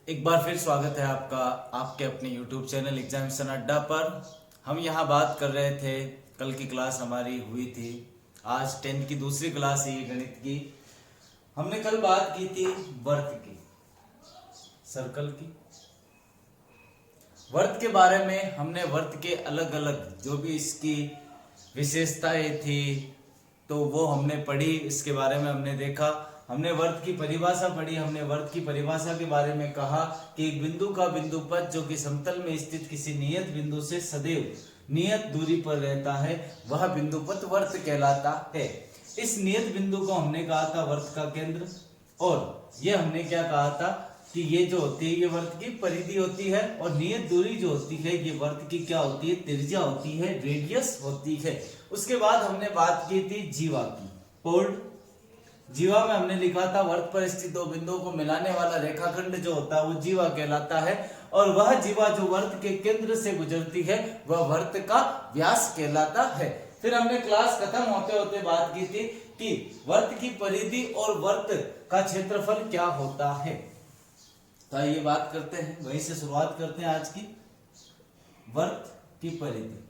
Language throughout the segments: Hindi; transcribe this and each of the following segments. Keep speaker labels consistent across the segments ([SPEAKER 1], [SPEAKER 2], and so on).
[SPEAKER 1] एक बार फिर स्वागत है आपका आपके अपने YouTube चैनल एग्जामिनेशन अड्डा पर। हम यहाँ बात कर रहे थे, कल की क्लास हमारी हुई थी, आज 10th की दूसरी क्लास है गणित की। हमने कल बात की थी वर्त की, सर्कल की। वर्त के बारे में हमने वर्त के अलग अलग जो भी इसकी विशेषताएं थी तो वो हमने पढ़ी, इसके बारे में हमने देखा। हमने वर्त की परिभाषा पढ़ी। हमने वर्त की परिभाषा के बारे में कहा कि एक बिंदु का बिंदु पथ जो कि समतल में स्थित किसी नियत बिंदु से सदैव नियत दूरी पर रहता है वह बिंदु पथ वर्त कहलाता है। इस नियत बिंदु को हमने कहा था वर्त का केंद्र, और ये हमने क्या कहा था कि ये जो होती है ये वर्त की परिधि होती है, और नियत दूरी जो होती है ये वर्त की क्या होती है, त्रिज्या होती है, रेडियस होती है। उसके बाद हमने बात की थी जीवा की, पोल्ड। जीवा में हमने लिखा था वर्त पर स्थित दो बिंदुओं को मिलाने वाला रेखाखंड जो होता है वो जीवा कहलाता है, और वह जीवा जो वर्त के केंद्र से गुजरती है वह वर्त का व्यास कहलाता है। फिर हमने क्लास खत्म होते होते बात की थी कि वर्त की परिधि और वर्त का क्षेत्रफल क्या होता है। तो आइए बात करते हैं, वहीं से शुरुआत करते हैं आज की। वर्त की परिधि,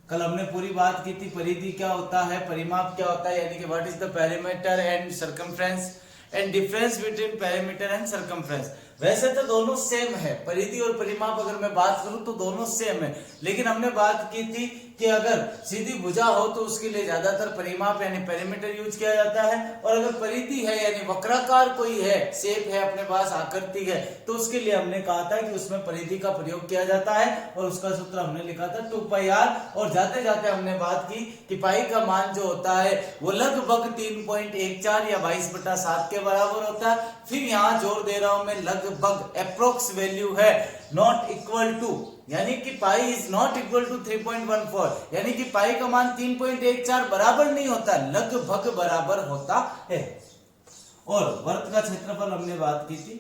[SPEAKER 1] कल हमने पूरी बात की थी। परिधि क्या होता है, परिमाप क्या होता है, यानी कि what is the perimeter and circumference and difference between perimeter and circumference. वैसे तो दोनों सेम है, परिधि और परिमाप अगर मैं बात करूं तो दोनों सेम है, लेकिन हमने बात की थी कि अगर सीधी भुजा हो तो उसके लिए ज्यादातर परिमाप यानी पेरीमीटर यूज किया जाता है, और अगर परिधि है यानी वक्राकार कोई है, शेप है अपने पास, आकृति है, तो उसके लिए हमने कहा था कि उसमें परिधि का प्रयोग किया जाता है, और उसका सूत्र हमने लिखा था 2πr। और जाते जाते हमने बात की कि पाई का मान जो होता है वो लगभग 3.14 या 22/7 के बराबर होता है। फिर यहाँ जोर दे रहा हूं मैं, लगभग अप्रोक्स वैल्यू है, नॉट इक्वल टू, यानी कि pi is not equal to 3.14, यानी कि पाई का मान 3.14 बराबर नहीं होता, लगभग बराबर होता है। और वर्त का क्षेत्रफल हमने बात की थी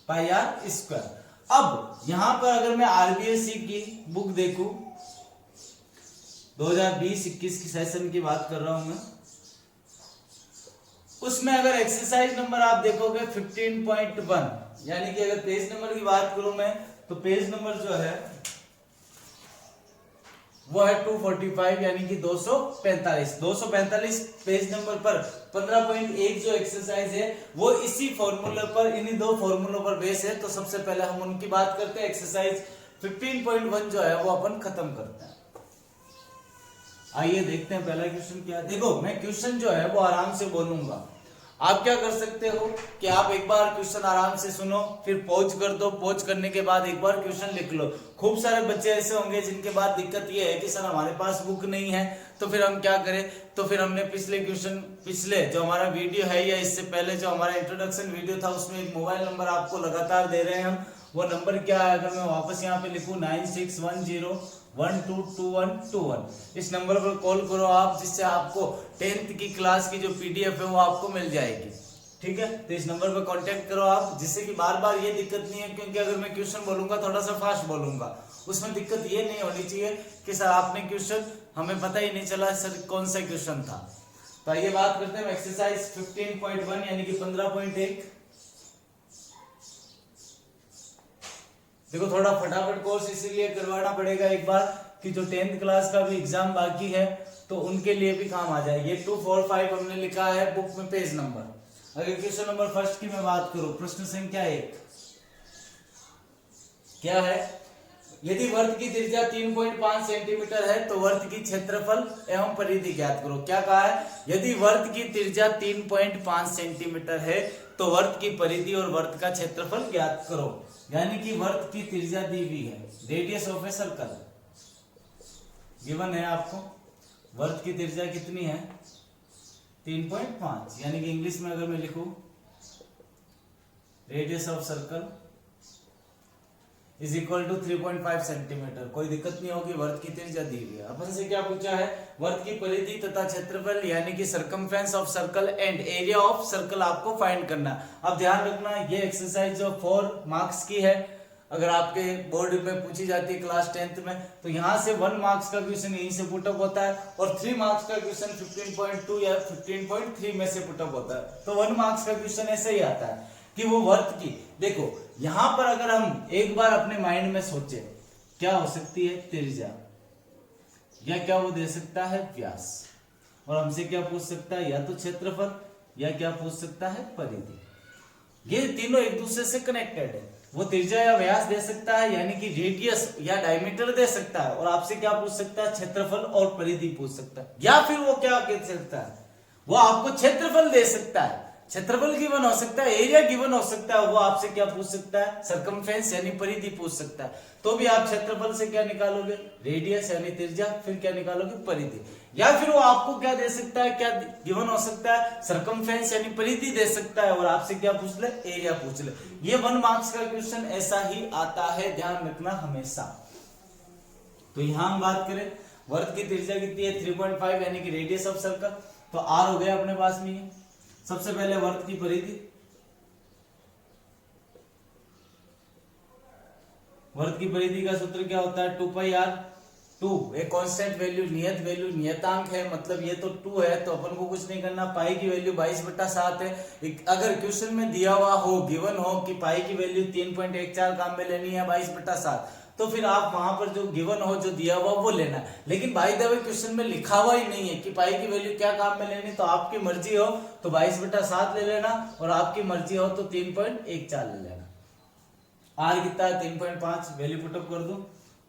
[SPEAKER 1] पाई आर स्क्वायर। अब यहां पर अगर मैं आरबीएससी की बुक देखूं, 2020-21 की सेशन की बात कर रहा हूं मैं, उसमें अगर एक्सरसाइज नंबर आप देखोगे 15.1, यानी कि अगर पेज नंबर की बात करूं मैं तो पेज नंबर जो है वो है 245, यानी कि 245 पेज नंबर पर 15.1 जो एक्सरसाइज है वो इसी फॉर्मूले पर, इन्हीं दो फॉर्मूलों पर बेस है। तो सबसे पहले हम उनकी बात करते हैं। एक्सरसाइज 15.1 जो है वो अपन खत्म करते हैं। आइए देखते हैं पहला क्वेश्चन क्या है। देखो, मैं क्वेश्चन जो है वो आराम से बोलूंगा, आप क्या कर सकते हो कि आप एक बार क्वेश्चन आराम से सुनो, फिर पॉज कर दो, पॉज करने के बाद एक बार क्वेश्चन लिख लो। खूब सारे बच्चे ऐसे होंगे जिनके बाद दिक्कत ये है कि सर हमारे पास बुक नहीं है, तो फिर हम क्या करें। तो फिर हमने पिछले जो हमारा वीडियो है या इससे पहले जो हमारा इंट्रोडक्शन वीडियो था उसमें एक मोबाइल नंबर आपको लगातार दे रहे हैं हम। वो नंबर क्या है, अगर मैं वापस यहाँ पे लिखूं 9610122121, इस नंबर पर कॉल करो आप, जिससे आपको 10th की क्लास की जो पीडीएफ है वो आपको मिल जाएगी। ठीक है, तो इस नंबर पर कांटेक्ट करो आप, जिससे कि बार बार ये दिक्कत नहीं है, क्योंकि अगर मैं क्वेश्चन बोलूंगा थोड़ा सा फास्ट बोलूंगा, उसमें दिक्कत ये नहीं होनी चाहिए कि सर आपने क्वेश्चन, हमें पता ही नहीं चला सर कौन सा क्वेश्चन था। तो आइए बात करते हैं एक्सरसाइज 15.1 यानी कि 15.1। देखो, थोड़ा फटाफट कोर्स इसीलिए करवाना पड़ेगा एक बार कि जो 10th क्लास का भी एग्जाम बाकी है तो उनके लिए भी काम आ जाए। ये 245 हमने लिखा है बुक में पेज नंबर। अगर क्वेश्चन नंबर फर्स्ट की मैं बात करूं, प्रश्न संख्या 1 क्या है, यदि वर्त की त्रिज्या 3.5 सेंटीमीटर है तो वर्त की क्षेत्रफल एवं परिधि ज्ञात करो। क्या कहा है, यदि वर्त की त्रिज्या 3.5 सेंटीमीटर है तो वर्त की परिधि और वर्त का क्षेत्रफल ज्ञात करो। यानी कि वर्त की त्रिज्या दी हुई है, radius of a circle given है आपको। वर्त की त्रिज्या कितनी है, 3.5, यानी कि इंग्लिश में अगर मैं लिखूं radius of circle is equal to 3.5 centimetre, कोई दिक्कत नहीं होगी। वर्त की त्रिज्या दी हुई है। अपन से क्या पूछा है, वर्त की परिधि तथा क्षेत्रफल यानी कि circumference of circle and area of circle आपको फाइंड करना है। अब ध्यान रखना, ये एक्सरसाइज जो 4 मार्क्स की है, अगर आपके बोर्ड में पूछी जाती है क्लास 10th में, तो यहाँ से 1 मार्क्स का क्वेश्चन यहीं से पुटअप होता है और 3 मार्क्स का क्वेश्चन 15.2 या 15.3 में से पुटअप होता है। तो 1 मार्क्स का क्वेश्चन ऐसे ही आता है कि वो वर्त की, देखो यहाँ पर अगर हम एक बार अपने माइंड में सोचे क्या हो सकती है त्रिज्या, या क्या वो दे सकता है व्यास, और हमसे क्या पूछ सकता है या तो क्षेत्रफल या क्या पूछ सकता है परिधि। ये तीनों एक दूसरे से कनेक्टेड है। वो त्रिज्या या व्यास दे सकता है यानी कि रेडियस या डायमीटर दे सकता है, और आपसे क्या पूछ सकता है क्षेत्रफल और परिधि पूछ सकता है। या फिर वो क्या कह सकता है, वो आपको क्षेत्रफल दे सकता है, क्षेत्रफल गिवन हो सकता है, एरिया गिवन हो सकता है, वो आपसे क्या पूछ सकता है सरकमफेरेंस यानी परिधि पूछ सकता है। तो भी आप क्षेत्रफल से क्या निकालोगे रेडियस यानी त्रिज्या, फिर क्या निकालोगे परिधि। या फिर वो आपको क्या दे सकता है, क्या गिवन हो सकता है सरकमफेरेंस यानी परिधि दे सकता है, और आपसे क्या पूछ ले एरिया पूछ ले। ये 1 मार्क्स का क्वेश्चन ऐसा ही आता है, ध्यान रखना हमेशा। तो यहां हम बात करें वर्त की त्रिज्या कितनी है 3.5 यानी कि रेडियस ऑफ सर्कल, तो आर हो गया अपने पास में। सबसे पहले वर्त की परिधि, वर्त की परिधि का सूत्र क्या होता है 2 पाई आर। 2 एक कांस्टेंट वैल्यू, नियत वैल्यू, नियतांक है, मतलब ये तो 2 है तो अपन को कुछ नहीं करना। पाई की वैल्यू 22/7 है। अगर क्वेश्चन में दिया हुआ हो, गिवन हो कि पाई की वैल्यू 3.14 काम में लेनी है 22/7, तो फिर आप वहां पर जो गिवन हो जो दिया हुआ वो लेना है। लेकिन बाय द वे क्वेश्चन में लिखा हुआ ही नहीं है कि पाई की वैल्यू क्या काम में लेनी, तो आपकी मर्जी हो तो 22/7 ले लेना, और आपकी मर्जी हो तो 3.14 ले लेना। आर कितना है 3.5, वैल्यू पुटअप कर दो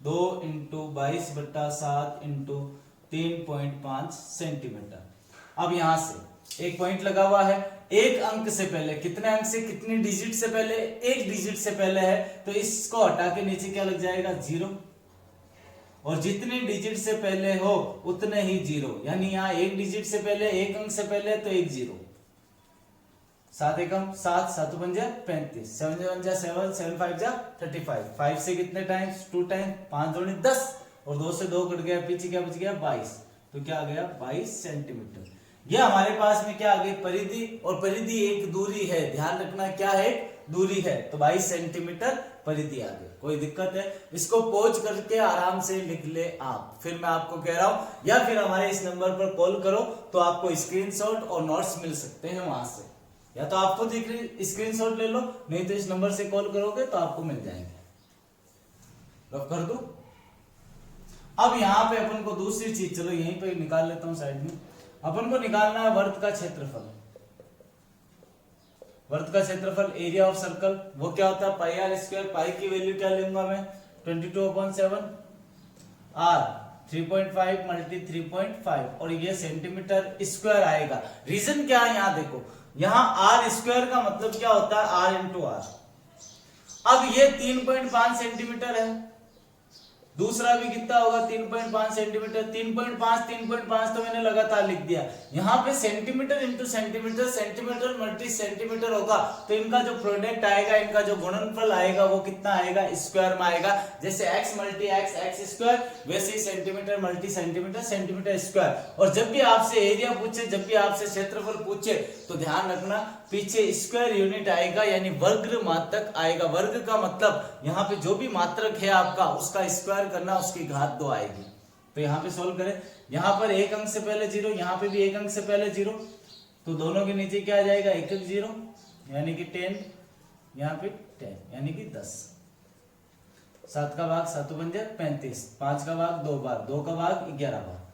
[SPEAKER 1] 2 × 22/7 × 3.5 सेंटीमीटर। अब यहां से एक पॉइंट लगा हुआ है, एक अंक से पहले, कितने अंक से कितनी डिजिट से पहले, एक डिजिट से पहले है, तो इसको हटा के नीचे क्या लग जाएगा 0, और जितनी डिजिट से पहले हो उतने ही 0, यानी यहाँ एक डिजिट से पहले, एक अंक से पहले तो एक 0। 7 एकम 7, 7 पंजा 35, 7 पंजा 7, 7 5 जा 35, 5 से कितने टाइम्स 2 टाइम, 5 दूनी 10, और 2 से 2 कट गया, पीछे क्या बच गया 22, तो क्या आ गया 22 सेंटीमीटर। ये हमारे पास में क्या आ गई परिधि, और परिधि एक दूरी है, ध्यान रखना क्या है दूरी है, तो 22 सेंटीमीटर परिधि आ गई। कोई दिक्कत है, इसको पॉज करके आराम से लिख ले आप, फिर मैं आपको कह रहा हूं, या फिर हमारे इस नंबर पर कॉल करो तो आपको स्क्रीनशॉट और नोट्स मिल सकते हैं वहां से, या तो आपको दिख रही स्क्रीनशॉट ले लो, नहीं तो इस नंबर से कॉल करोगे तो आपको मिल जाएंगे। रफ कर दो। अब यहां पे अपन को दूसरी चीज, चलो यहीं पे निकाल लेता हूं साइड में, अपन को निकालना है वर्त का क्षेत्रफल। वर्त का क्षेत्रफल एरिया ऑफ सर्कल, वो क्या होता है पाई आर स्क्वायर। पाई की वैल्यू क्या लूंगा मैं 22/7, आर 3.5 × 3.5, और ये सेंटीमीटर स्क्वायर आएगा। रीजन क्या है यहाँ देखो, यहाँ आर स्क्वायर का मतलब क्या होता है आर इंटू आर। अब ये 3.5 सेंटीमीटर है, दूसरा भी कितना होगा 3.5 सेंटीमीटर, 3.5 तो मैंने लगातार लिख दिया। यहाँ पे centimetre into centimetre, centimetre multi centimetre होगा, तो इनका जो प्रोडक्ट आएगा, इनका जो गुणनफल आएगा वो कितना आएगा स्क्वायर में आएगा। जैसे x × x x स्क्वायर, वैसे ही centimetre multi centimetre centimetre square. और जब भी आपसे एरिया पूछे, जब भी आपसे क्षेत्रफल पूछे, तो ध्यान रखना पीछे स्क्वायर यूनिट आएगा, यानी वर्ग मात्रक आएगा। वर्ग का मतलब यहाँ पे जो भी मात्रक है आपका उसका स्क्वायर करना, उसकी घात 2 आएगी। तो यहाँ पे सॉल्व करें, यहाँ पर एक अंक से पहले 0, यहाँ पे भी एक अंक से पहले 0, तो दोनों के नीचे क्या आ जाएगा 1 0 यानी कि 10, यहाँ पे 10 यानी कि 10। 7 का भाग 7 बन जाए 35, 5 का भाग 2 बार, 2 का भाग 11 बार।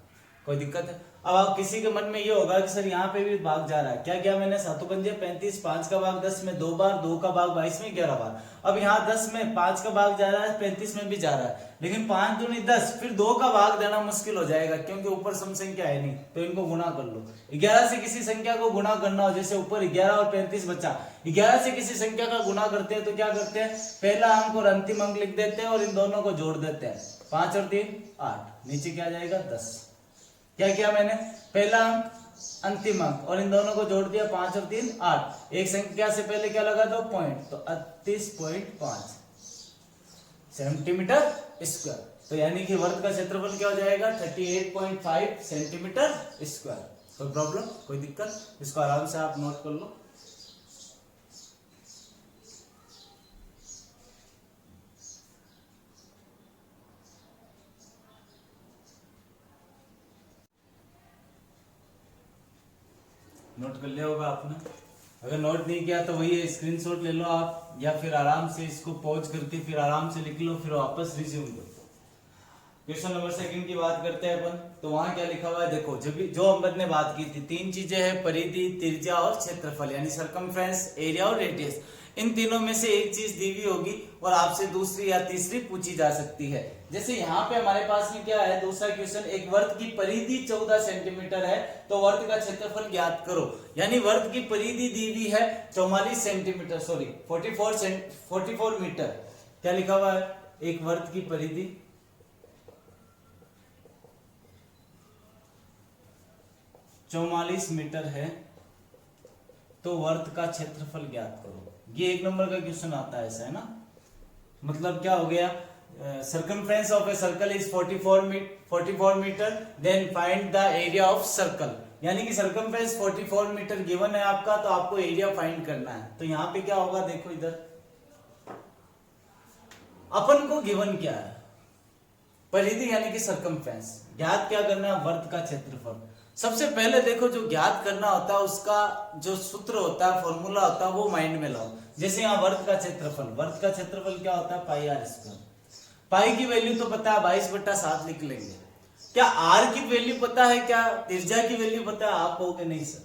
[SPEAKER 1] कोई दिक्कत है? अब आप किसी के मन में ये होगा कि सर यहाँ पे भी भाग जा रहा है, क्या क्या मैंने 7 पंजे 35, 5 का भाग 10 में 2 बार, 2 का भाग 22 में 11 बार। अब यहाँ 10 में 5 का भाग जा रहा है, 35 में भी जा रहा है, लेकिन 5 दूनी 10, फिर 2 का भाग देना मुश्किल हो जाएगा क्योंकि ऊपर सम संख्या है नहीं, तो इनको गुणा कर लो। 11 से किसी संख्या को गुणा करना हो, जैसे ऊपर 11 और 35 बचा, 11 से किसी संख्या का गुणा करते हैं तो क्या करते हैं, पहला अंक और अंतिम अंक लिख देते हैं और इन दोनों को जोड़ देते हैं। 5 और 3 8, नीचे क्या जाएगा 10। क्या किया मैंने, पहला अंक अंतिम अंक और इन दोनों को जोड़ दिया, 5 और 3 8। एक संख्या से पहले क्या लगा दो पॉइंट, तो 38.5 सेंटीमीटर स्क्वायर। तो यानी कि वर्ग का क्षेत्रफल क्या हो जाएगा 38.5 सेंटीमीटर स्क्वायर। कोई प्रॉब्लम, कोई दिक्कत, इसको आराम से आप नोट कर लो। नोट कर लिया होगा आपने। अगर नोट नहीं किया तो वही स्क्रीनशॉट ले लो आप, या फिर आराम से इसको पॉज करके फिर आराम से लिख लो, फिर वापस रिज्यूम करो। क्वेश्चन नंबर 2 की बात करते हैं अपन। तो वहां क्या लिखा हुआ है देखो, जब भी जो हम ने बात की थी 3 चीजें हैं, परिधि, त्रिज्या और क्षेत्रफल, यानी सरकमफ्रेंस, एरिया और रेडियस। इन तीनों में से एक चीज दी हुई होगी और आपसे दूसरी या तीसरी पूछी जा सकती है। जैसे यहाँ पे हमारे पास में क्या है, दूसरा क्वेश्चन, एक वर्त की परिधि 14 सेंटीमीटर है तो वर्त का क्षेत्रफल ज्ञात करो। यानी वर्त की परिधि दी हुई है 44 सेंटीमीटर, सॉरी 44 मीटर। क्या लिखा हुआ है, एक वर्त की परिधि 44 मीटर है तो वर्त का क्षेत्रफल ज्ञात करो। ये 1 नंबर का क्वेश्चन आता है, ऐसा है ना। मतलब क्या हो गया, circumference of a circle is 44 metre, then find the area of circle. यानी कि circumference 44 मीटर गिवन है आपका, तो आपको एरिया फाइंड करना है। तो यहाँ पे क्या होगा, देखो इधर अपन को गिवन क्या है, परिधि यानी कि circumference, ज्ञात क्या करना है, वर्त का क्षेत्रफल। सबसे पहले देखो जो ज्ञात करना होता है उसका जो सूत्र होता है, फॉर्मूला होता है, वो माइंड में लाओ। जैसे यहाँ वर्त का क्षेत्रफल क्या होता है, पाई आर स्क्वायर। पाई की वैल्यू तो पता है 22/7 लिख लेंगे। क्या आर की वैल्यू पता है, क्या त्रिज्या की वैल्यू पता है, आप कहोगे नहीं सर।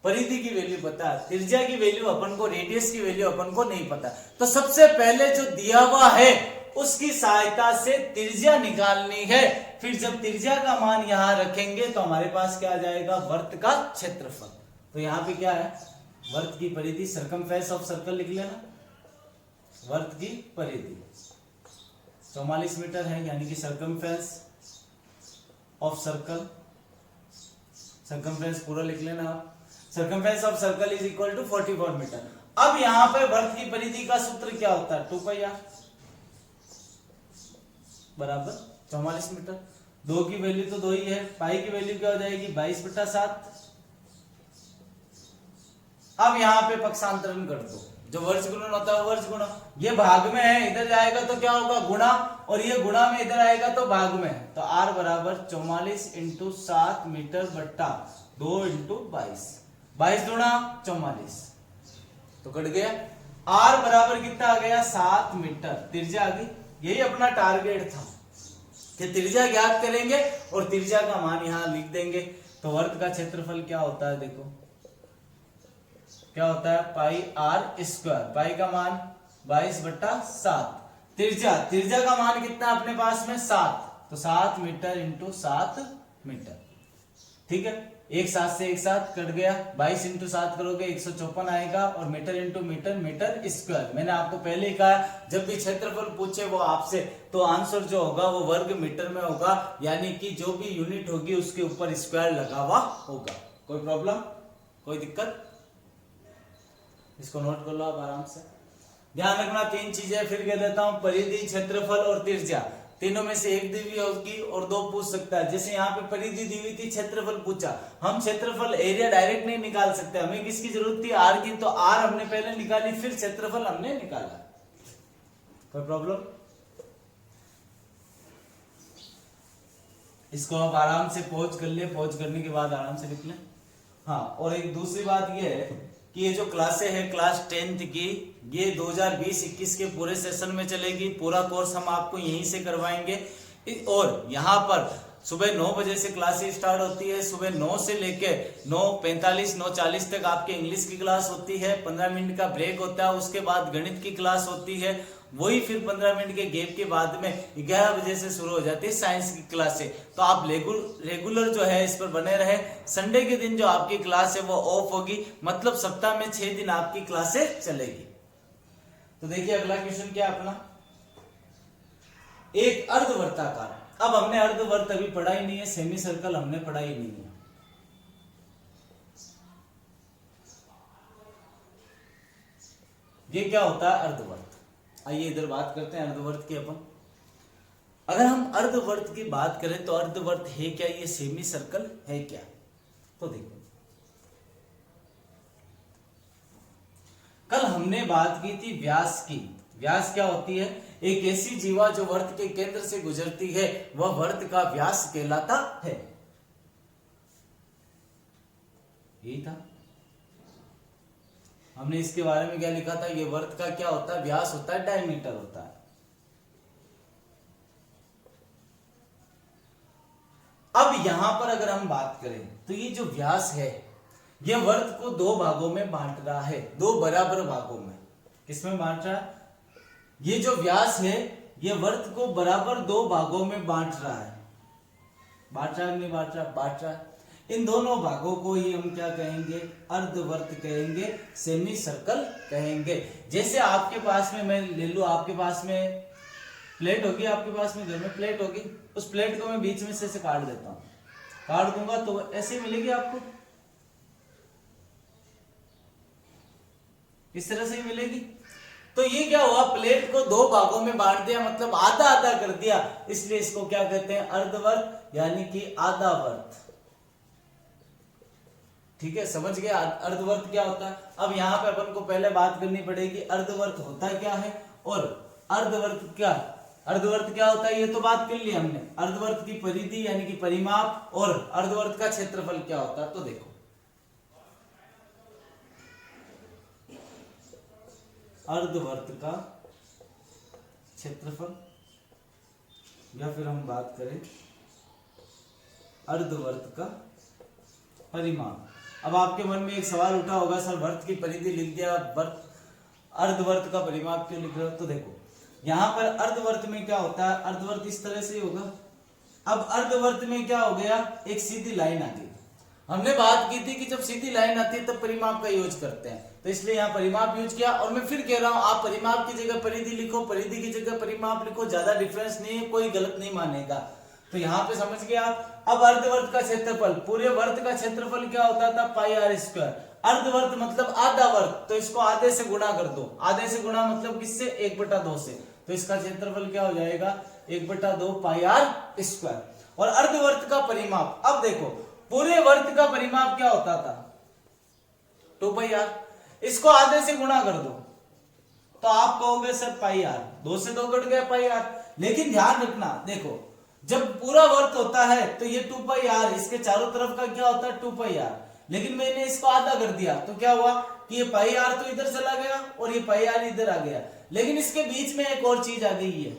[SPEAKER 1] परिधि की वैल्यू पता है, त्रिज्या की वैल्यू अपन को, रेडियस की वैल्यू अपन को नहीं पता। तो सबसे पहले जो दिया हुआ है उसकी सहायता से त्रिज्या निकालनी है। फिर जब त्रिज्या का मान यहां रखेंगे तो हमारे पास क्या आ जाएगा, वर्त का क्षेत्रफल। तो यहाँ पे क्या है, वर्त की परिधि, सरकमफ्रेंस ऑफ सर्कल लिख लेना, वर्त की परिधि 44 मीटर है, यानी कि सरकमफ्रेंस ऑफ सर्कल, सरकमफ्रेंस पूरा लिख लेना आप। Circumference of circle is equal to 44 metre. अब यहां पे वर्त की परिधि का सूत्र क्या होता है, 2 पाई आर बराबर 44 मीटर। 2 की वैल्यू तो 2 ही है, पाई की वैल्यू क्या हो जाएगी, 22/7। अब यहां पे पक्षांतरण कर दो, जो वर्ष गुणन होता है वर्ष गुणा, ये भाग में है, इधर जाएगा तो क्या होगा, गुणा, और ये गुणा में इधर आएगा तो भाग में। तो r बराबर 44 × 7 मीटर बट्टा 2 × 22, 22 दूना 44, तो कट गया। r बराबर कितना आ गया, 7 मीटर, त्रिज्या आ गई। यही अपना टारगेट था कि त्रिज्या ज्ञात करेंगे और त्रिज्या का मान यहां लिख देंगे। तो वर्त का क्षेत्रफल क्या होता है, देखो क्या होता है, पाई आर स्क्वायर, पाई का मान 22/7, त्रिज्या का मान कितना अपने पास में 7, तो 7 मीटर × 7 मीटर, ठीक है। एक साथ से एक साथ कट गया, 22 × 7 करोगे 154 आएगा, और मीटर × मीटर, मीटर स्क्वायर। मैंने आपको पहले ही कहा, जब भी क्षेत्रफल पूछे वो आपसे, तो आंसर जो होगा वो वर्ग मीटर में होगा, यानी कि जो भी यूनिट होगी उसके ऊपर स्क्वायर लगा हुआ होगा। कोई प्रॉब्लम, कोई दिक्कत, इसको नोट कर लो आप आराम से। ध्यान रखना 3 चीजें फिर कह देता हूं, परिधि, क्षेत्रफल और त्रिज्या, तीनों में से एक दी हुई होगी और 2 पूछ सकता है। जैसे यहाँ पे परिधि दी हुई थी, क्षेत्रफल पूछा, हम क्षेत्रफल एरिया डायरेक्ट नहीं निकाल सकते, हमें किसकी जरूरत थी, आर की। तो आर हमने पहले निकाली, फिर क्षेत्रफल हमने निकाला। कोई प्रॉब्लम, इसको आप आराम से पॉज कर ले, पॉज करने के बाद आराम से लिख लें। हाँ, और एक दूसरी बात ये है कि ये जो क्लासें हैं क्लास 10th की, ये 2020-21 के पूरे सेशन में चलेगी। पूरा कोर्स हम आपको यहीं से करवाएंगे, और यहाँ पर सुबह 9 बजे से क्लासेस स्टार्ट होती है। सुबह 9 से लेके 9:45 9:40 तक आपके इंग्लिश की क्लास होती है, 15 मिनट का ब्रेक होता है, उसके बाद गणित की क्लास होती है, वही फिर 15 मिनट के गैप के बाद में 11 बजे से शुरू हो जाती है साइंस की क्लासें। तो आप रेगुलर जो है इस पर बने रहे। संडे के दिन जो आपकी क्लास है वो ऑफ होगी, मतलब सप्ताह में 6 दिन आपकी क्लासें चलेगी। तो देखिए अगला क्वेश्चन क्या अपना, एक अर्धवर्ताकार। अब हमने अर्धवर्त अभी पढ़ा ही नहीं है, सेमी सर्कल हमने पढ़ा ही नहीं है। ये क्या होता है, अर्धवर्त। आइए इधर बात करते हैं अर्धवर्त की अपन। अगर हम अर्धवर्त की बात करें तो अर्धवर्त है क्या, ये सेमी सर्कल है क्या। तो देखो कल हमने बात की थी व्यास की। व्यास क्या होती है, एक ऐसी जीवा जो वर्त के केंद्र से गुजरती है, वह वर्त का व्यास कहलाता है। यही था। हमने इसके बारे में क्या लिखा था, ये वर्त का क्या होता है, व्यास होता है, डायमीटर होता है। अब यहां पर अगर हम बात करें तो ये जो व्यास है ये वर्त को दो भागों में बांट रहा है, दो बराबर भागों में। किसमें बांट रहा है, ये जो व्यास है ये वर्त को बराबर दो भागों में बांट रहा है। बांट रहा है नहीं बांट रहा, बांट रहा है। इन दोनों भागों को ही हम क्या कहेंगे, अर्धवर्त कहेंगे, सेमी सर्कल कहेंगे। जैसे आपके पास में, मैं ले लूं, आपके पास में प्लेट होगी, आपके पास में घर में प्लेट होगी, उस प्लेट को मैं बीच में से काट देता हूं, काट दूंगा तो ऐसे मिलेगी आपको, इस तरह से ही मिलेगी। तो ये क्या हुआ, प्लेट को दो भागों में बांट दिया, मतलब आधा आधा कर दिया, इसलिए इसको क्या कहते हैं, अर्धवर्त, यानी कि आधा वर्त। ठीक है, समझ गए अर्धवर्त क्या होता है। अब यहां पे अपन को पहले बात करनी पड़ेगी अर्धवर्त होता क्या है और अर्धवर्त क्या होता है, ये तो बात कर ली हमने। अर्धवर्त की परिधि यानी कि परिमाप और अर्धवर्त का क्षेत्रफल क्या होता है, तो देखो अर्धवर्त का क्षेत्रफल या फिर हम बात करें अर्धवर्त का परिमाप। अब आपके मन में एक सवाल उठा होगा, सर वर्त की परिधि लिख दिया, वर्त अर्धवर्त का परिमाप क्यों लिख रहे हो। तो देखो यहां पर अर्धवर्त में क्या होता है, अर्धवर्त इस तरह से होगा। अब अर्धवर्त में क्या हो गया, एक सीधी लाइन आ गई। हमने बात की थी कि जब सीधी लाइन आती है तब परिमाप का यूज करते हैं, तो इसलिए यहाँ परिमाप यूज किया। और मैं फिर कह रहा हूं, आप परिमाप की जगह परिधि लिखो, परिधि की जगह परिमाप लिखो, ज्यादा डिफरेंस नहीं है, कोई गलत नहीं मानेगा। तो यहाँ पे समझ गए आप। अब अर्धवर्त का क्षेत्रफल, पूरे वर्त का क्षेत्रफल क्या होता था, पाई आर स्क्वायर। अर्धवर्त मतलब आधा वर्त, तो इसको आधे से गुणा कर दो। आधे से गुणा मतलब किससे, 1/2 से। तो इसका क्षेत्रफल क्या हो जाएगा, 1/2 पाई आर स्क्वायर। और अर्धवर्त का परिमाप, अब देखो पूरे वर्त का परिमाप क्या होता था, 2 पाई आर। इसको आधे से गुणा कर दो तो आप कहोगे सर पाई आर, 2 से 2 कट गया पाई आर। लेकिन ध्यान रखना, देखो जब पूरा वर्त होता है तो ये 2 पाई आर, इसके चारों तरफ का क्या होता है 2 पाई आर। लेकिन मैंने इसको आधा कर दिया तो क्या हुआ कि ये पाई आर तो इधर चला गया और ये पाई आर इधर आ गया। लेकिन इसके बीच में एक और चीज आ गई है,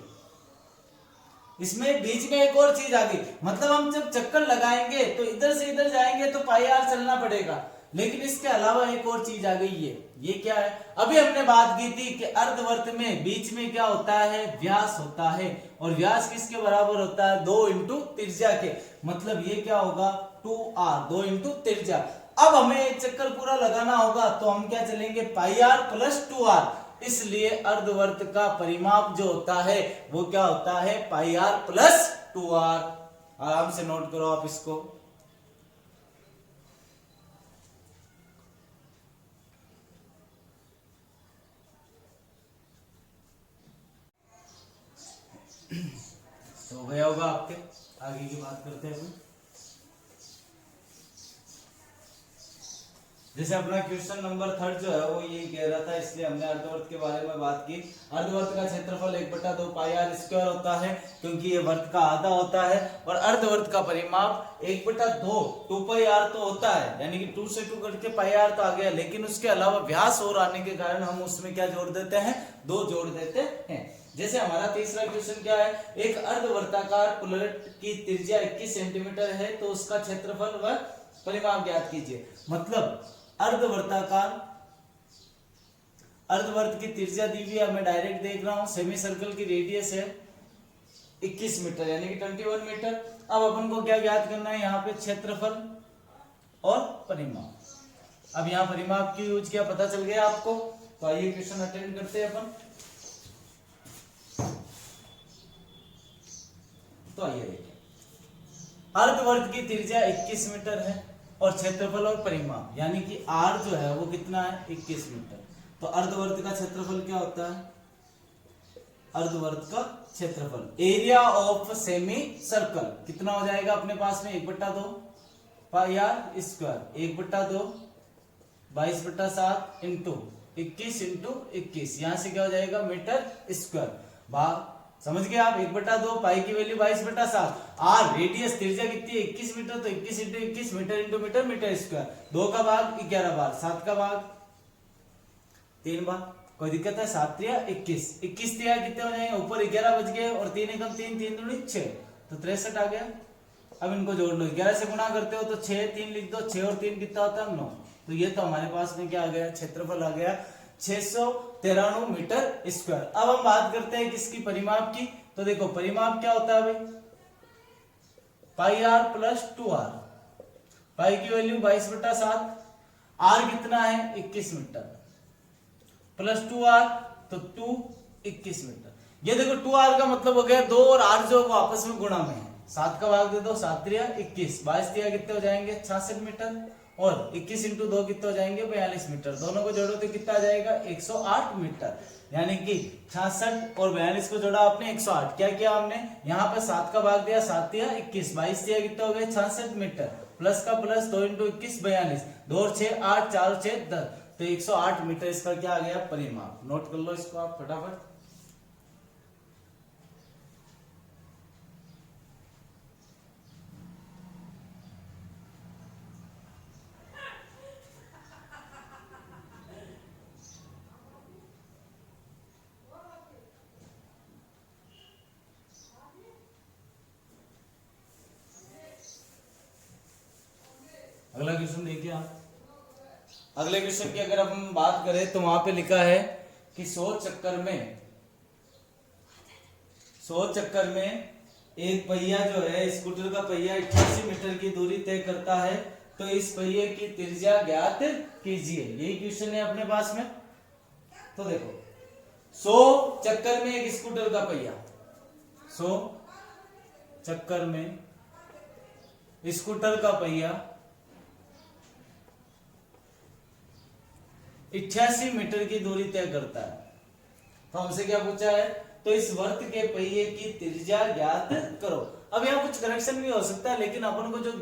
[SPEAKER 1] इसमें बीच में एक और चीज आ गई, मतलब हम जब चक्कर लगाएंगे तो इधर से इधर जाएंगे तो पाई आर चलना पड़ेगा। लेकिन इसके अलावा एक और चीज आ गई है, ये क्या है, अभी हमने बात की थी कि अर्धवर्त में बीच में क्या होता है, व्यास होता है। और व्यास किसके बराबर होता है, 2 इंटू त्रिज्या के। मतलब ये क्या होगा, 2r, 2 इंटू त्रिज्या। अब हमें चक्कर पूरा लगाना होगा तो हम क्या चलेंगे, पाई आर प्लस 2r। इसलिए अर्धवर्त का परिमाप जो होता है वो क्या होता है, पाई आर प्लस 2r। आराम से नोट करो आप इसको। तो हो गया होगा आपके, आगे की बात करते हैं अभी। जैसे अपना क्वेश्चन नंबर 3 जो है वो ये कह रहा था, इसलिए हमने अर्धवर्त के बारे में बात की। अर्धवर्त का क्षेत्रफल 1/2 पाई आर स्क्वायर होता है, क्योंकि ये वर्त का आधा होता है। और अर्धवर्त का परिमाप 1/2, 2 पाई आर तो होता है, यानी कि 2 से 2 कट के पाई आर तो आ गया। लेकिन उसके अलावा व्यास और आने के कारण हम उसमें क्या जोड़ देते हैं, 2 जोड़ देते हैं। जैसे हमारा तीसरा क्वेश्चन क्या है, एक अर्धवर्ताकार प्लेट की त्रिज्या 21 सेंटीमीटर है तो उसका क्षेत्रफल व परिमाप ज्ञात कीजिए। मतलब अर्धवर्त की त्रिज्या दी हुई है, मैं डायरेक्ट देख रहा हूं। सेमी सर्कल की रेडियस है 21 मीटर यानी कि 21 मीटर। अब अपन को क्या ज्ञात करना है, यहाँ पे क्षेत्रफल और परिमाप। अब यहाँ परिमाप की यूज किया, पता चल गया आपको। तो आइए क्वेश्चन अटेंड करते हैं अपन। तो आइए देखिए, अर्धवर्त की त्रिज्या 21 मीटर है और क्षेत्रफल और परिमाप यानी कि r जो है वो कितना है, 21 मीटर। तो अर्धवर्त का क्षेत्रफल क्या होता है, अर्धवर्त का क्षेत्रफल, एरिया ऑफ सेमी सर्कल कितना हो जाएगा अपने पास में, 1/2 पाई आर स्क्वायर, 1/2 22/7 इंटू 21 इंटू 21, यहां से क्या हो जाएगा मीटर स्क्वायर भाग समझ गए आप? 1/2, पाई की वैल्यू 22/7। आर रेडियस त्रिज्या कितनी है 21 मीटर, तो 21 into 21 metre into metre metre square. 2 का भाग 11 बार, 7 का भाग 3 बार। कोई दिक्कत है? 7 3 21, 21 3 कितने हो जाएंगे? ऊपर 11 बच गए और 3 एकम 3, 3 दूनी 6, तो 63 आ गया। अब इनको जोड़ लो, 11 से गुणा करते हो तो 6 3 लिख दो, 6 और 3 कितना होता है? 9। तो ये तो हमारे पास में क्या आ गया? क्षेत्रफल आ गया 693 मीटर स्क्वायर। अब हम बात करते हैं किसकी? परिमाप की। तो देखो परिमाप क्या होता है भाई? पाई आर प्लस 2r। पाई की वैल्यू 22/7, आर कितना है? 21 मीटर, प्लस 2r, तो 2 21 मीटर। ये देखो 2r का मतलब हो गया 2 और r जो आपस में गुणा में है। 7 का भाग दे दो, 7 3 21, 22 3 कितने हो जाएंगे? 66 मीटर, और 21 इंटू 2 कितने हो जाएंगे? 42 मीटर। दोनों को जोड़ो तो कितना आ जाएगा? 108 मीटर। यानी कि 66 और 42 को जोड़ा आपने 108। क्या किया हमने? यहाँ पे 7 का भाग दिया, 7 3 21, 22 3 कितने हो गए? 66 मीटर, प्लस का प्लस, 2 इंटू 21 42, 2 और 6 8, 4 और 6 10, तो 108 मीटर इसका क्या आ गया? परिमाप। नोट कर लो इसको आप फटाफट। अगला क्वेश्चन देखिए आप। अगले क्वेश्चन की अगर हम बात करें तो वहां पे लिखा है कि 100 चक्कर में एक पहिया जो है, स्कूटर का पहिया 88 मीटर की दूरी तय करता है, तो इस पहिए की त्रिज्या ज्ञात कीजिए। यही क्वेश्चन है अपने पास में। तो देखो 100 चक्कर में एक स्कूटर का पहिया, 100 चक्कर में स्कूटर का पहिया 88 मीटर की दूरी तय करता है। तो हमसे क्या पूछा है? तो इस वर्त के पहिए की त्रिज्या ज्ञात करो। अब यहाँ कुछ करेक्शन भी हो सकता है, लेकिन अपन को जो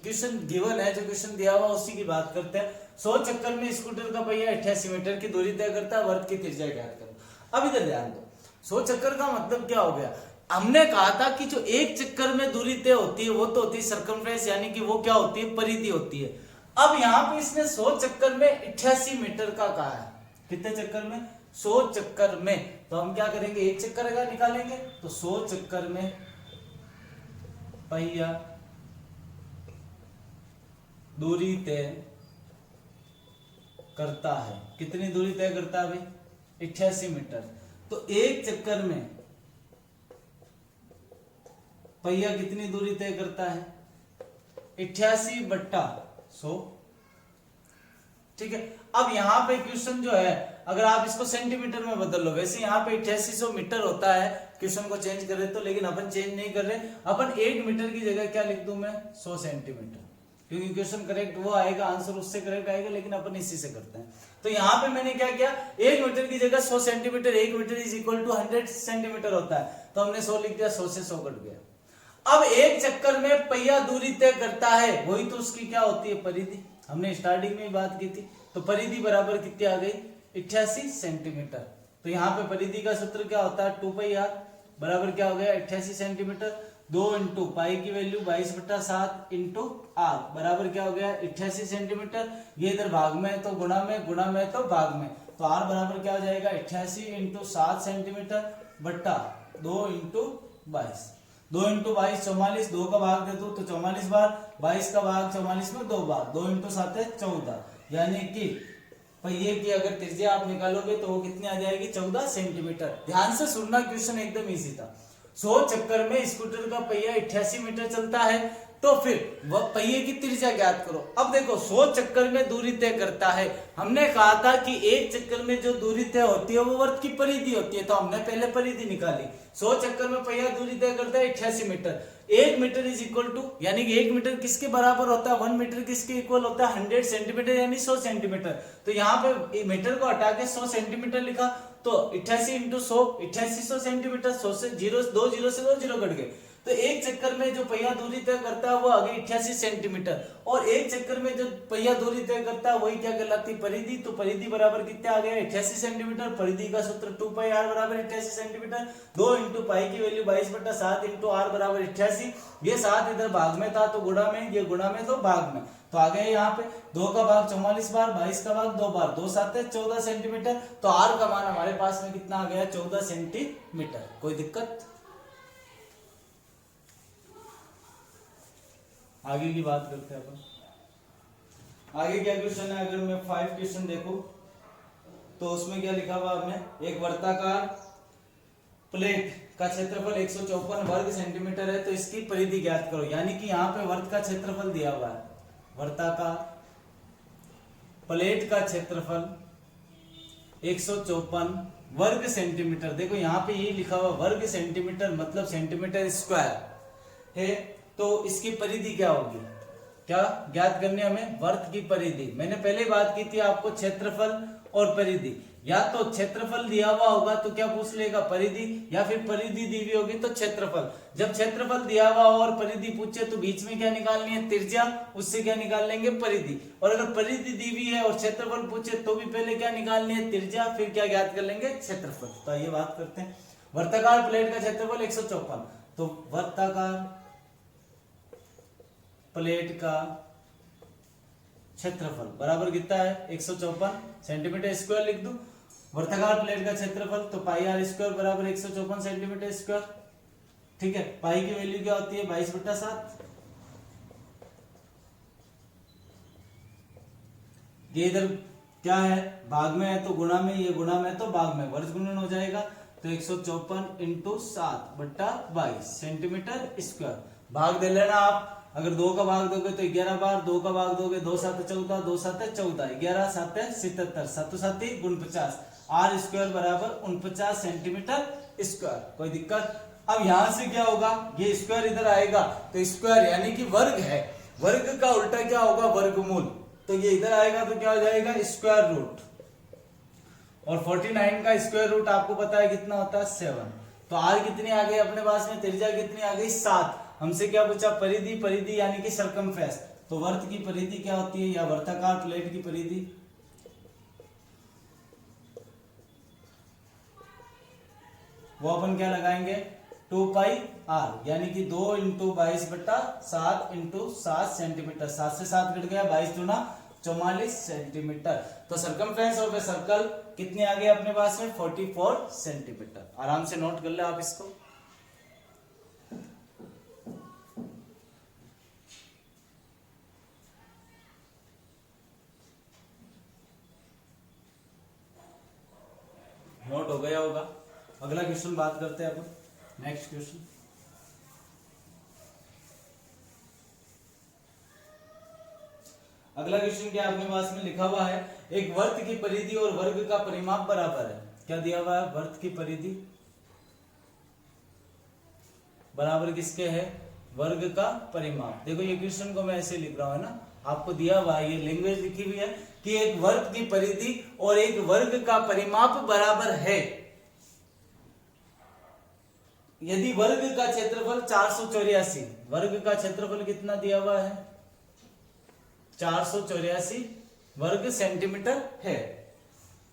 [SPEAKER 1] क्वेश्चन गिवन है, जो क्वेश्चन दिया हुआ उसी की बात करते हैं। 100 चक्कर में स्कूटर का पहिया 88 मीटर की दूरी तय करता है, वर्त की त्रिज्या ज्ञात करो। अब इधर ध्यान दो, 100 चक्कर का मतलब क्या हो गया? हमने कहा था कि जो एक चक्कर में दूरी तय होती है वो तो होती है सर्कमफ्रेंस, यानी कि वो क्या होती है? परिधि होती है। अब यहाँ पे इसने 100 चक्कर में 88 मीटर का कहा है। कितने चक्कर में? 100 चक्कर में। तो हम क्या करेंगे? एक चक्कर का निकालेंगे, तो 100 चक्कर में पहिया दूरी तय करता है। कितनी दूरी तय करता है भाई? 88 मीटर। तो एक चक्कर में पहिया कितनी दूरी तय करता है? 88/100। ठीक है। अब यहाँ पे क्वेश्चन जो है, अगर आप इसको सेंटीमीटर में बदल लो, वैसे यहाँ पे 8800 मीटर होता है, क्वेश्चन को चेंज कर रहे तो, लेकिन अपन चेंज नहीं कर रहे। अपन 1 मीटर की जगह क्या लिख दूं मैं? 100 सेंटीमीटर, क्योंकि क्वेश्चन करेक्ट वो आएगा, आंसर उससे करेक्ट आएगा, लेकिन अपन इसी से करते हैं। तो यहाँ पे मैंने क्या किया? 1 मीटर की जगह 100 centimetre, 1 metre is equal to 100 centimetre होता है, तो हमने 100 लिख दिया, 100 से 100 कट गया। अब एक चक्कर में पहिया दूरी तय करता है, वही तो उसकी क्या होती है? परिधि। हमने स्टार्टिंग में ही बात की थी। तो परिधि बराबर कितनी आ गई? 88 सेंटीमीटर। तो यहाँ पे परिधि का सूत्र क्या होता है? 2πr बराबर क्या हो गया? 88 सेंटीमीटर। 2 इंटू पाई की वैल्यू 22/7 इंटू आर बराबर क्या हो गया? 88 सेंटीमीटर। ये इधर भाग में है तो गुणा में, गुणा में तो भाग में, तो आर बराबर क्या हो जाएगा? 88 इंटू 7 सेंटीमीटर बट्टा 2 इंटू 22। 2 इंटू 22 44, 2 का भाग दे दो तो 44 बार, 22 का भाग 44 में 2 बार, 2 इंटू 7 है 14। यानी कि पहिए की अगर त्रिज्या आप निकालोगे तो वो कितनी आ जाएगी? 14 सेंटीमीटर। ध्यान से सुनना, क्वेश्चन एकदम इजी था। 100 चक्कर में स्कूटर का पहिया 88 मीटर चलता है, तो फिर वह पहिए की त्रिज्या ज्ञात करो। अब देखो 100 चक्कर में दूरी तय करता है, हमने कहा था कि एक चक्कर में जो दूरी तय होती है वो वर्त की परिधि होती है, तो हमने पहले परिधि निकाली। 100 चक्कर में पहिया दूरी तय करता है 88 metre. 1 metre is equal to, यानी कि 1 मीटर किसके बराबर होता है? 1 मीटर किसके इक्वल होता है? 100 सेंटीमीटर, यानी 100 सेंटीमीटर। तो यहाँ पे मीटर को हटा के 100 सेंटीमीटर लिखा, तो 88 इंटू 100, 8800 सेंटीमीटर। 100 से 0, 2 0 से 2 0 कट गए, तो एक चक्कर में जो पहिया दूरी तय करता है वो आगे 88 सेंटीमीटर, और एक चक्कर में जो पहिया दूरी तय करता है वही क्या कहलाती है, परिधि। तो परिधि बराबर कितने आ गया, 88 सेंटीमीटर। परिधि का सूत्र 2πr बराबर 88 सेंटीमीटर। 2 इंटू पाई की वैल्यू 22/7 इंटू आर बराबर 88। ये 7 इधर भाग में था तो गुणा में, ये गुणा में तो भाग में, तो आ गया यहाँ पे 2 का भाग 44 बार, 22 का भाग 2 बार, 2 7 14 सेंटीमीटर। तो आर का मान हमारे पास में कितना आ गया, 14 सेंटीमीटर। कोई दिक्कत? आगे की बात करते हैं अपन। आगे क्या क्वेश्चन है, अगर मैं 5 क्वेश्चन देखो तो उसमें क्या लिखा हुआ हमने, एक वर्ताकार प्लेट का क्षेत्रफल 154 वर्ग सेंटीमीटर है, तो इसकी परिधि ज्ञात करो। यानी कि यहाँ पे वर्त का क्षेत्रफल दिया हुआ है, वर्ताकार प्लेट का क्षेत्रफल 154 वर्ग सेंटीमीटर। देखो यहाँ पे ये लिखा हुआ वर्ग सेंटीमीटर, मतलब सेंटीमीटर स्क्वायर है, तो इसकी परिधि क्या होगी, क्या ज्ञात करनी हमें, वर्त की परिधि। मैंने पहले बात की थी आपको क्षेत्रफल और परिधि, या तो क्षेत्रफल दिया हुआ होगा तो क्या पूछ लेगा, परिधि, या फिर परिधि दी हुई होगी तो क्षेत्रफल। जब क्षेत्रफल दिया हुआ हो और परिधि पूछे तो बीच में क्या निकालनी है, त्रिज्या, उससे क्या निकाल लेंगे, परिधि। और अगर परिधि दी हुई है और क्षेत्रफल पूछे तो भी पहले क्या निकालनी है, त्रिज्या, फिर क्या ज्ञात कर लेंगे, क्षेत्रफल। तो ये बात करते हैं, वर्ताकार प्लेट का क्षेत्रफल 154, तो वर्ताकार प्लेट का क्षेत्रफल बराबर कितना है, 154 सेंटीमीटर स्क्वायर लिख दूं। वर्ताकार प्लेट का क्षेत्रफल तो पाई आर स्क्वायर बराबर 154 सेंटीमीटर स्क्वायर। ठीक है, पाई की वैल्यू क्या होती है, 22/7। ये इधर क्या है, भाग में है तो गुणा में, ये गुणा में तो भाग में, वर्ग गुणन हो जाएगा। तो 154 इंटू 7/22 सेंटीमीटर स्क्वायर। भाग दे लेना आप, अगर 2 का भाग दोगे तो 11 बार, 2 का भाग दोगे 2 7 14, 2 7 14, 11 7 77, 7 7 49, आर स्क्वायर बराबर 49 सेंटीमीटर स्क्वायर। कोई दिक्कत? अब यहां से क्या होगा, ये स्क्वायर इधर आएगा तो स्क्वायर यानी कि वर्ग है, वर्ग का उल्टा क्या होगा, वर्गमूल। तो ये इधर आएगा तो क्या हो जाएगा, स्क्वायर रूट। और 49 का स्क्वायर रूट आपको पता है कितना होता है, 7। तो आर कितनी आ गई अपने पास में, त्रिज्या कितनी आ गई, 7। हमसे क्या पूछा, परिधि, परिधि यानी कि सरकमफेरेंस। तो वर्त की परिधि क्या होती है, या वर्ताकार प्लेट की परिधि, वो अपन क्या लगाएंगे, 2πr, यानी कि 2 इंटू 22/7 इंटू 7 सेंटीमीटर। 7 से 7 कट गया, 22 दूना 44 सेंटीमीटर। तो सरकमफेरेंस ऑफ ए सर्कल कितनी आ गई अपने पास में, 44 सेंटीमीटर। आराम से नोट कर ले आप इसको। नोट हो गया होगा। अगला क्वेश्चन बात करते हैं अपन, नेक्स्ट क्वेश्चन। अगला क्वेश्चन क्या अपने पास में लिखा हुआ है, एक वर्त की परिधि और वर्ग का परिमाप बराबर है। क्या दिया हुआ है, वर्त की परिधि बराबर किसके है, वर्ग का परिमाप। देखो ये क्वेश्चन को मैं ऐसे लिख रहा हूं ना, आपको दिया हुआ है, ये लैंग्वेज लिखी हुई है कि एक वर्ग की परिधि और एक वर्ग का परिमाप बराबर है यदि वर्ग का क्षेत्रफल 484, वर्ग का क्षेत्रफल कितना दिया हुआ है, 484 वर्ग सेंटीमीटर है।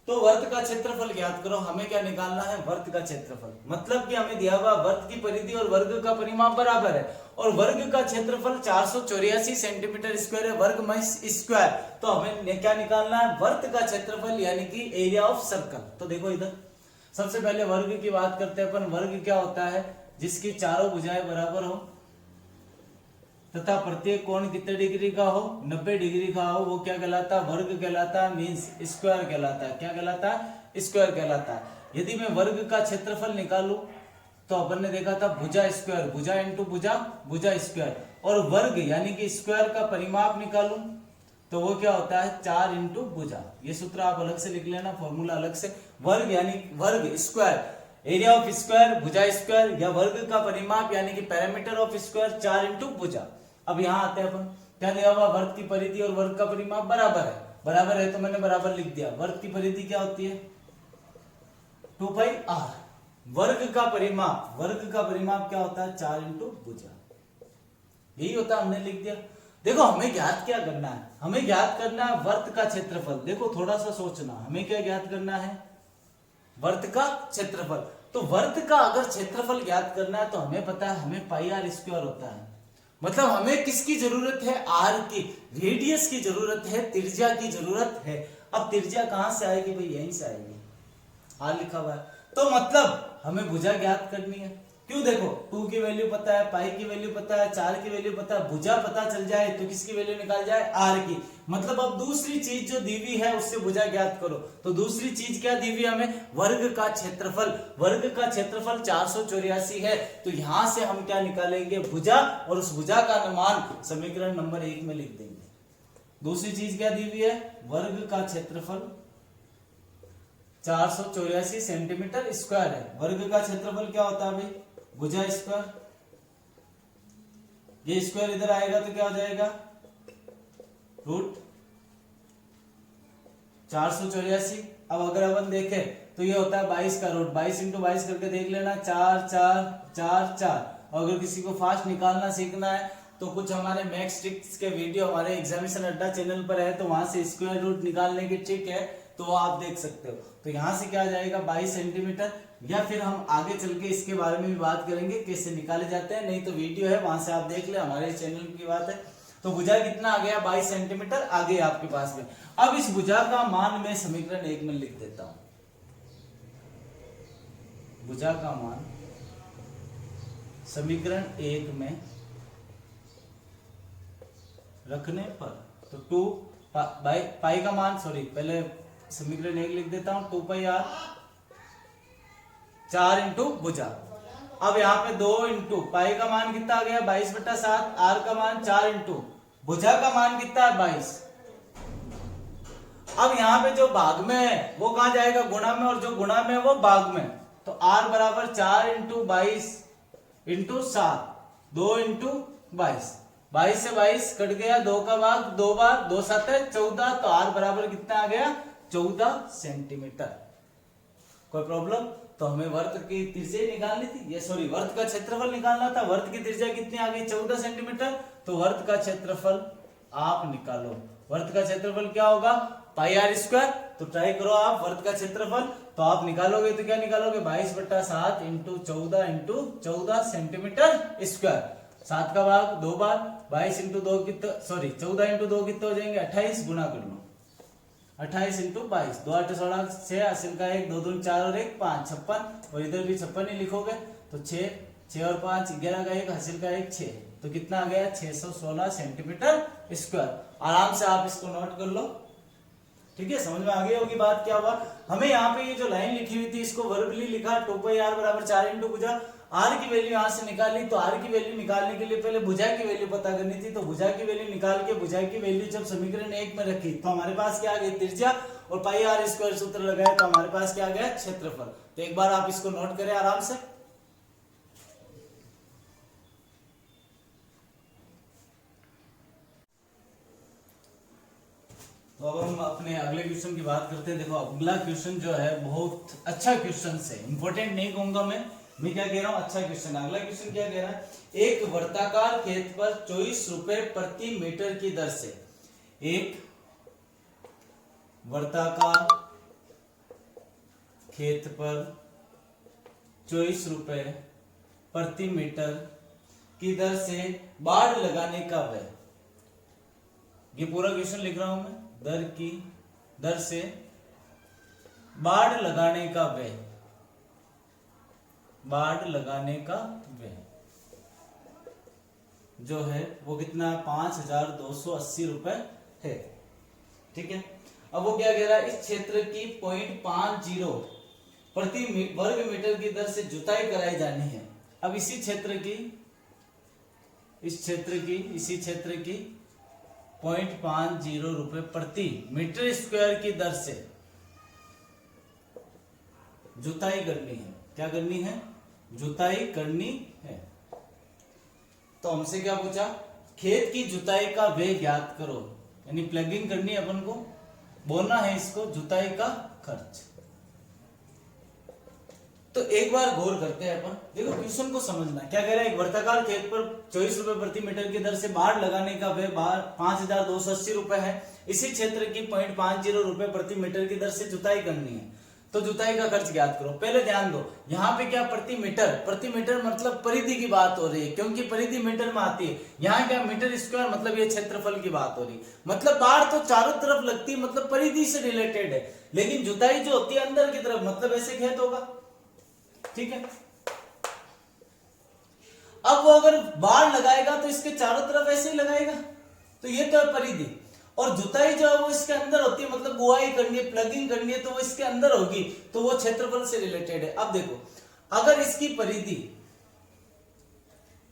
[SPEAKER 1] तो वर्त का क्षेत्रफल ज्ञात करो। हमें क्या निकालना है, वर्त का क्षेत्रफल। मतलब कि हमें दिया हुआ वर्त की परिधि और वर्ग का परिमाप बराबर है, और वर्ग का क्षेत्रफल 484 सेंटीमीटर स्क्वायर है, वर्ग में स्क्वायर। तो हमें क्या निकालना है, वर्त का क्षेत्रफल यानी कि एरिया ऑफ सर्कल। तो देखो इधर सबसे पहले वर्ग की बात करते हैं अपन। वर्ग क्या होता है, जिसकी चारों भुजाएं बराबर हो तथा प्रत्येक कोण कितने डिग्री का हो, 90 डिग्री का हो, वो क्या कहलाता है, वर्ग कहलाता है, मींस स्क्वायर कहलाता है। क्या कहलाता है, स्क्वायर कहलाता है। यदि मैं वर्ग का क्षेत्रफल निकालूं तो अपन ने देखा था भुजा स्क्वायर, भुजा इंटू भुजा, भुजा स्क्वायर। और वर्ग यानी कि स्क्वायर का परिमाप निकालूं तो वो क्या होता है, 4 इंटू भुजा। ये सूत्र आप अलग से लिख लेना, फॉर्मूला अलग से। वर्ग यानी वर्ग स्क्वायर, एरिया ऑफ स्क्वायर, भुजा स्क्वायर, या वर्ग का परिमाप यानी कि पैरामीटर ऑफ स्क्वायर 4 इंटू भुजा। अब यहाँ आते हैं अपन, क्या दिया हुआ, वर्ग की परिधि और वर्ग का परिमाप बराबर है। बराबर है तो मैंने बराबर लिख दिया। वर्ग की परिधि क्या होती है, 2πr, वर्ग का परिमाप क्या होता है? 4 इंटू भुजा। यही होता है, हमने लिख दिया। देखो हमें ज्ञात क्या करना है? हमें ज्ञात करना है वर्त का क्षेत्रफल। देखो थोड़ा सा सोचना, हमें क्या ज्ञात करना है? वर्त का क्षेत्रफल। तो वर्त का अगर क्षेत्रफल ज्ञात करना है तो हमें पता है हमें पाई आर स्क्वायर होता है। मतलब हमें किसकी जरूरत है? आर की, रेडियस की जरूरत है, त्रिज्या की जरूरत है। अब त्रिज्या कहां से आएगी भाई? यहीं से आएगी, आर लिखा हुआ है। तो मतलब हमें भुजा ज्ञात करनी है। क्यों? देखो 2 की वैल्यू पता है, पाई की वैल्यू पता है, 4 की वैल्यू पता है, भुजा पता चल जाए तो किसकी वैल्यू निकाल जाए? आर की। मतलब अब दूसरी चीज जो दी हुई है उससे भुजा ज्ञात करो। तो दूसरी चीज क्या दी हुई है हमें? वर्ग का क्षेत्रफल। वर्ग का क्षेत्रफल 484 है। तो यहां से हम क्या निकालेंगे? भुजा, और उस भुजा का मान समीकरण नंबर 1 में लिख देंगे। दूसरी चीज क्या दी हुई है? वर्ग का क्षेत्रफल 484 सेंटीमीटर स्क्वायर है। वर्ग का क्षेत्रफल क्या होता है भाई? भुजा स्क्वायर। ये स्क्वायर इधर आएगा तो क्या हो जाएगा? रूट 484। अब अगर अपन देखें तो ये होता है 22 का रूट। 22 इंटू 22 करके देख लेना, 4 4 4 4। और अगर किसी को फास्ट निकालना सीखना है तो कुछ हमारे मैथ्स ट्रिक्स के वीडियो हमारे एग्जामिनेशन अड्डा चैनल पर है, तो वहां से स्क्वायर रूट निकालने की ट्रिक है, तो आप देख सकते हो। तो यहां से क्या आ जाएगा? 22 सेंटीमीटर। या फिर हम आगे चल के इसके बारे में भी बात करेंगे कैसे निकाले जाते हैं, नहीं तो वीडियो है वहां से आप देख ले, हमारे चैनल की बात है। तो भुजा कितना आ गया? 22 सेंटीमीटर आ गया आपके पास में। अब इस भुजा का मान मैं समीकरण 1 में लिख देता हूं। भुजा का मान समीकरण 1 में रखने पर तो 2 पाई का मान, सॉरी पहले समीकरण 1 लिख देता हूं, 2 पाई आर 4 इंटू भुजा। अब यहाँ पे 2 इंटू पाई का मान कितना आ गया? 22/7। आर का मान 4 इंटू भुजा का मान कितना है? 22। अब यहाँ पे जो भाग में है वो कहां जाएगा? गुणा में, और जो गुणा में है वो भाग में। तो आर बराबर 4 इंटू 22 इंटू 7, 2 इंटू 22। 22 से 22 कट गया, 2 का भाग 2 बार, 2 7 है 14। तो आर बराबर कितना आ गया? 14 सेंटीमीटर। कोई प्रॉब्लम? तो हमें वर्त की त्रिज्या निकालनी थी, ये सॉरी वर्त का क्षेत्रफल निकालना था। वर्त की त्रिज्या कितनी आ गई? 14 सेंटीमीटर। तो वर्त का क्षेत्रफल आप निकालो। वर्त का क्षेत्रफल क्या होगा? पाई आर स्क्वायर। तो ट्राई करो आप वर्त का क्षेत्रफल, तो आप निकालोगे तो क्या निकालोगे? 22/7 इंटू 14 इंटू 14 सेंटीमीटर स्क्वायर। 7 का भाग 2 बार, 22 इंटू 2 कितना, सॉरी 14 इंटू 2 कितने हो जाएंगे? 28। गुना कर लो, 28 इंटू 22, 2 8 16 6, हासिल का 1, 2 दूनी 4 और 1 5, 56। और इधर भी 56 ही लिखोगे तो 6 6 और 5 11 का 1, हासिल का 1 6। तो कितना आ गया? 616 सेंटीमीटर स्क्वायर। आराम से आप इसको नोट कर लो, ठीक है? समझ में आ गई होगी बात क्या हुआ। हमें यहाँ पे ये जो लाइन लिखी हुई थी इसको वर्बली लिखा, 2 पाई आर बराबर 4 इंटू भुजा। आर की वैल्यू यहां से निकाली, तो आर की वैल्यू निकालने के लिए पहले भुजा की वैल्यू पता करनी थी। तो भुजा की वैल्यू निकाल के भुजा की वैल्यू जब समीकरण 1 में रखी तो हमारे पास क्या आ गई? त्रिज्या। और पाई आर स्क्वायर सूत्र लगाए तो हमारे पास क्या आ गया? क्षेत्रफल। तो एक बार आप इसको नोट करें आराम से। तो अब हम अपने अगले क्वेश्चन की बात करते हैं। देखो अगला क्वेश्चन जो है बहुत अच्छा क्वेश्चन है, इंपॉर्टेंट नहीं कहूंगा मैं क्या कह रहा हूं? अच्छा क्वेश्चन। अगला क्वेश्चन क्या कह रहा है? एक वर्ताकार खेत पर 24 रुपए प्रति मीटर की दर से, एक वर्ताकार खेत पर 24 रुपए प्रति मीटर की दर से बाड़ लगाने का व्यय। ये पूरा क्वेश्चन लिख रहा हूं मैं। दर से बाड़ लगाने का व्यय, बाड़ लगाने का व्यय जो है वो कितना? 5280 रुपए है, ठीक है? अब वो क्या कह रहा है? इस क्षेत्र की 0.50 प्रति वर्ग मीटर की दर से जुताई कराई जानी है। अब इसी क्षेत्र की 0.50 रुपए प्रति मीटर स्क्वायर की दर से जुताई करनी है। क्या करनी है? जुताई करनी है। तो हमसे क्या पूछा? खेत की जुताई का व्यय ज्ञात करो, यानी प्लगिंग करनी है अपन को, बोलना है इसको जुताई का खर्च। तो एक बार गौर करते हैं अपन। देखो क्वेश्चन को समझना क्या कह रहा है। एक वर्ताकार खेत पर 24 रुपए प्रति मीटर की दर से बाढ़ लगाने का व्यय 5280 रुपए है। इसी क्षेत्र की 0.50 रुपए प्रति मीटर की दर से जुताई करनी है, तो जुताई का खर्च ज्ञात करो। पहले ध्यान दो, यहाँ पे क्या प्रति मीटर मतलब परिधि की बात हो रही है, क्योंकि परिधि मीटर में आती है। यहाँ क्या मीटर स्क्वायर मतलब ये क्षेत्रफल की बात हो रही है। मतलब बाढ़ तो चारों तरफ लगती है, मतलब परिधि से रिलेटेड है, लेकिन जुताई जो होती है अंदर की तरफ, मतलब ऐसे खेत होगा, ठीक है। अब वो अगर बाढ़ लगाएगा तो इसके चारों तरफ ऐसे ही लगाएगा, तो ये तो है परिधि। और जुताई जो है वो इसके अंदर होती है, मतलब बुआई करनी है, प्लगिंग करनी है, तो वो इसके अंदर होगी, तो वो क्षेत्रफल से रिलेटेड है। अब देखो, अगर इसकी परिधि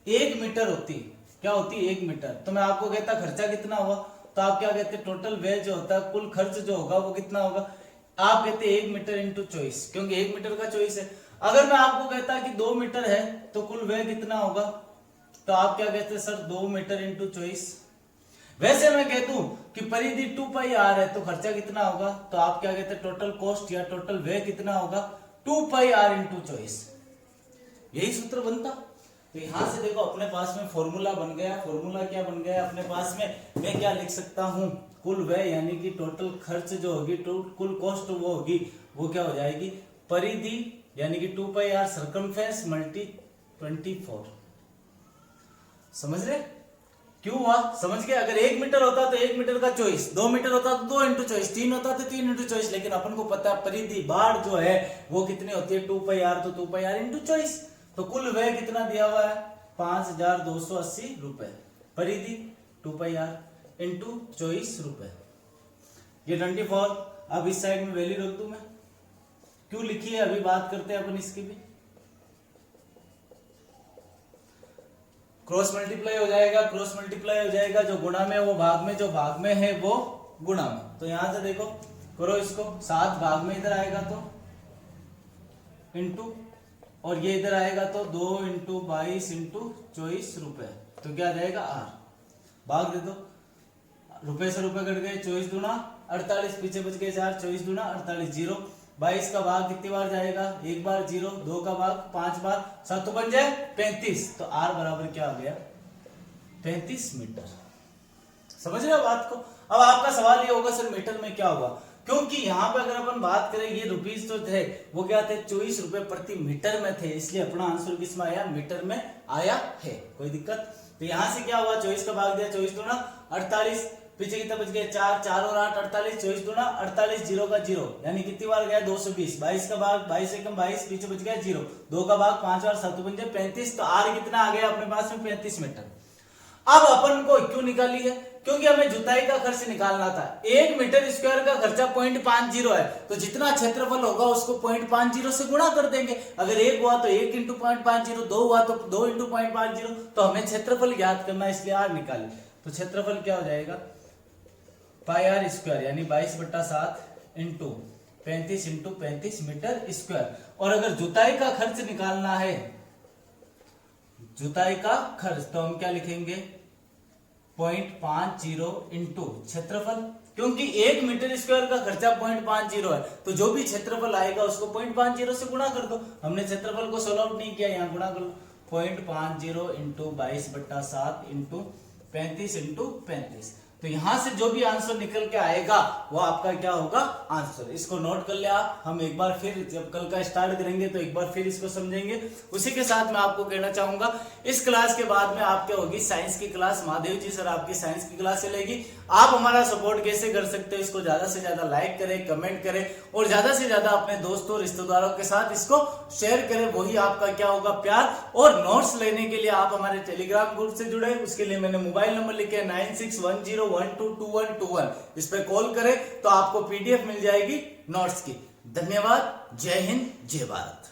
[SPEAKER 1] 1 मीटर होती, क्या होती है 1 मीटर, तो मैं आपको कहता खर्चा कितना हुआ, तो आप क्या कहते टोटल व्यय जो होता है, कुल खर्च जो होगा वो कितना होगा। आप कहते 1 मीटर इंटू 24, क्योंकि 1 मीटर का 24 है। अगर मैं आपको कहता कि 2 मीटर है तो कुल व्यय कितना होगा, तो आप क्या कहते सर 2 मीटर इंटू 24। वैसे मैं कह दूं कि परिधि 2 पाई आर है तो खर्चा कितना होगा, तो आप क्या कहते टोटल कॉस्ट या टोटल व्यय कितना होगा 2 पाई आर इंटू 24। यही सूत्र बनता। तो यहां से देखो अपने पास में फॉर्मूला बन गया। फॉर्मूला क्या बन गया अपने पास में, मैं क्या लिख सकता हूं, कुल व्यय यानी कि टोटल खर्च जो होगी, कुल कॉस्ट वो होगी, वो क्या हो जाएगी परिधि यानी कि 2 पाई आर सर्कमफेरेंस मल्टी 24। समझ रहे क्यों हुआ, समझ गए। अगर 1 मीटर होता तो 1 मीटर का 24, 2 मीटर होता तो 2 इंटू 24, 3 होता तो 3 इंटू 24, लेकिन अपन को पता है परिधि बाढ़ जो है वो कितनी होती है 2 पाई आर, तो 2 पाई आर इंटू 24। तो कुल व्यय कितना दिया हुआ है 5280 रुपए, परिधि 2 पाई आर इंटू 24 रुपए, ये 24। अब इस साइड में वैल्यू रख दूं मैं, क्यों लिखी है अभी बात करते हैं अपन इसकी भी। क्रॉस मल्टीप्लाई हो जाएगा, क्रॉस मल्टीप्लाई हो जाएगा, जो गुणा में वो भाग में, जो भाग में है वो गुणा में। तो यहां से देखो करो इसको, 7 भाग में इधर आएगा तो इंटू, और ये इधर आएगा तो 2 इंटू 22 इंटू 24 रुपए, तो क्या जाएगा आर। भाग दे दो, रुपए से रुपए कट गए, 24 दूना 48, पीछे बच गए 4, 24 दूना 48, 0। 22 का भाग कितनी बार जाएगा, 1 बार, 0, 2 का भाग 5 बार, 7 बन जाए 35, तो आर बराबर क्या हो गया 35 मीटर। समझ रहे हो बात को। अब आपका सवाल ये होगा सर मीटर में क्या होगा, क्योंकि यहाँ पे अगर अपन बात करें ये रुपीज जो थे वो क्या थे 24 रुपए प्रति मीटर में थे, इसलिए अपना आंसर किस में आया मीटर में आया है। कोई दिक्कत। तो यहां से क्या हुआ 24 का भाग दिया, 24 दूना 48, पीछे कितना बच गया 4, 4 और 8 48, 24 दूना 48, 0 का 0, यानी कितनी बार गया 220। 22 का भाग 22 एकम 22, पीछे बच गया 0, 2 का भाग 5 और 7 बन जाए 35, तो आर कितना आ गया अपने पास में 35 मीटर। अब अपन को क्यों निकाली है, क्योंकि हमें जुताई का खर्च निकालना था। 1 मीटर स्क्वायर का खर्चा 0.50 है, तो जितना क्षेत्रफल होगा उसको 0.50 से गुणा कर देंगे। अगर 1 हुआ तो 1 इंटू 0.50, 2 हुआ तो 2 इंटू 0.50, तो हमें क्षेत्रफल ज्ञात करना है, इसलिए आर निकाले। तो क्षेत्रफल क्या हो जाएगा पाई आर स्क्वायर यानी 22/7 इंटू 35 इंटू 35 मीटर स्क्वायर। और अगर जुताई का खर्च निकालना है, जुताई का खर्च, तो हम क्या लिखेंगे 0.50 इंटू क्षेत्रफल, क्योंकि 1 मीटर स्क्वायर का खर्चा 0.50 है, तो जो भी क्षेत्रफल आएगा उसको 0.50 से गुणा कर दो। हमने क्षेत्रफल को सोल्व आउट नहीं किया, यहाँ गुणा कर लो 0.50 इंटू 22/7 इंटू 35 इंटू 35। तो यहां से जो भी आंसर निकल के आएगा वो आपका क्या होगा आंसर। इसको नोट कर ले आप, हम एक बार फिर जब कल का स्टार्ट करेंगे तो एक बार फिर इसको समझेंगे। उसी के साथ मैं आपको कहना चाहूंगा इस क्लास के बाद में आपके होगी साइंस की क्लास, महादेव जी सर आपकी साइंस की क्लास चलेगी। आप हमारा सपोर्ट कैसे कर सकते हो, इसको ज्यादा से ज्यादा लाइक करें, कमेंट करें और ज्यादा से ज्यादा अपने दोस्तों रिश्तेदारों के साथ इसको शेयर करें, वही आपका क्या होगा प्यार। और नोट्स लेने के लिए आप हमारे टेलीग्राम ग्रुप से जुड़े, उसके लिए मैंने मोबाइल नंबर लिखे 9610122121, इस पे कॉल करें तो आपको पीडीएफ मिल जाएगी नोट्स की। धन्यवाद, जय हिंद, जय भारत।